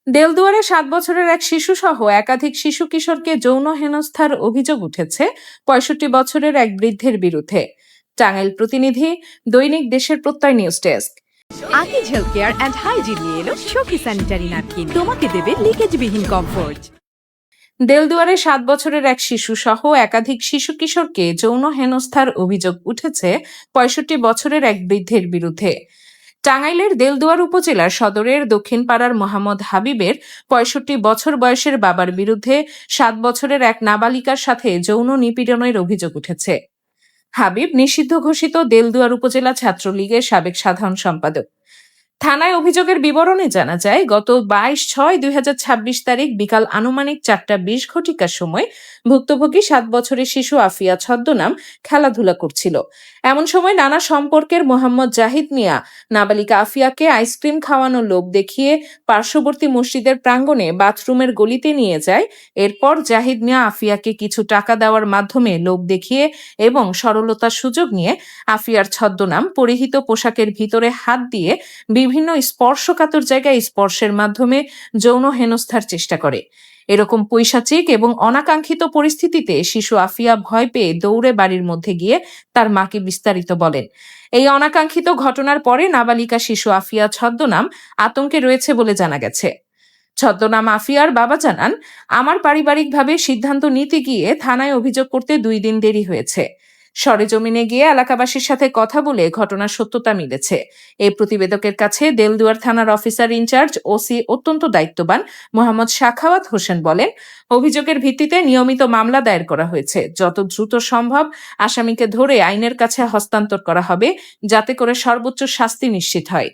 দেলদুয়ারে ৭ বছরের এক শিশুসহ একাধিক শিশু কিশোরকে যৌন হেনস্থার অভিযোগ উঠেছে ৬৫ বছরের এক বৃদ্ধের বিরুদ্ধে। টাঙ্গাইল প্রতিনিধি, দৈনিক দেশের প্রত্যয় news desk. Akij health care and hygiene নিয়ে এলো সখী স্যানিটারি ন্যাপকিন, তোমাকে দেবে লিকেজবিহীন কমফোর্ট। দেলদুয়ারে ৭ বছরের এক শিশুসহ একাধিক শিশু কিশোরকে যৌন হেনস্থার অভিযোগ উঠেছে ৬৫ বছরের এক বৃদ্ধের বিরুদ্ধে। টাঙ্গাইলের দেলদুয়ার উপজেলার সদরের দক্ষিণপাড়ার মোহাম্মদ হাবিবের ৬৫ বছর বয়সের বাবার বিরুদ্ধে ৭ বছরের এক নাবালিকার সাথে যৌন নিপীড়নের অভিযোগ উঠেছে। হাবিব নিষিদ্ধ ঘোষিত দেলদুয়ার উপজেলা ছাত্রলীগের সাবেক সাধারণ সম্পাদক। থানায় অভিযোগের বিবরণে জানা যায়, গত ২২/৬/২০২৬ তারিখ বিকাল আনুমানিক ৪:২০ সময় ভুক্তভোগী ৭ বছরের শিশু আফিয়া ছদ্মনাম খেলাধুলা করছিল। এমন সময় নানা সম্পর্কের মোহাম্মদ জাহিদ মিয়া নাবালিকা আফিয়াকে আইসক্রিম খাওয়ানোর লোভ দেখিয়ে পার্শ্ববর্তী মসজিদের প্রাঙ্গণে বাথরুমের গলিতে নিয়ে যায়। এরপর জাহিদ মিয়া আফিয়াকে কিছু টাকা দেওয়ার মাধ্যমে লোভ দেখিয়ে এবং সরলতার সুযোগ নিয়ে আফিয়ার ছদ্মনাম পরিহিত পোশাকের ভিতরে হাত দিয়ে বিভিন্ন স্পর্শকাতর জায়গায় স্পর্শের মাধ্যমে যৌন হেনস্থার চেষ্টা করে। এরকম পৈশাচিক এবং অনাকাঙ্ক্ষিত পরিস্থিতিতে শিশু আফিয়া ভয় পেয়ে দৌড়ে বাড়ির মধ্যে গিয়ে তার মাকে বিস্তারিত বলেন। এই অনাকাঙ্ক্ষিত ঘটনার পরে নাবালিকা শিশু আফিয়া ছদ্মনাম আতঙ্কে রয়েছে বলে জানা গেছে। ছদ্মনাম আফিয়ার বাবা জানান, আমার পারিবারিকভাবে সিদ্ধান্ত নিতে গিয়ে থানায় অভিযোগ করতে 2 দিন দেরি হয়েছে। সরেজমিনে গিয়ে এলাকাবাসীর সাথে কথা বলে ঘটনার সত্যতা মিলেছে। এই প্রতিবেদকের কাছে দেলদুয়ার থানার অফিসার ইনচার্জ ওসি অত্যন্ত দায়িত্ববান মোহাম্মদ সাখাওয়াত হোসেন বলেন, অভিযোগের ভিত্তিতে নিয়মিত মামলা দায়ের করা হয়েছে। যত দ্রুত সম্ভব আসামিকে ধরে আইনের কাছে হস্তান্তর করা হবে, যাতে করে সর্বোচ্চ শাস্তি নিশ্চিত হয়।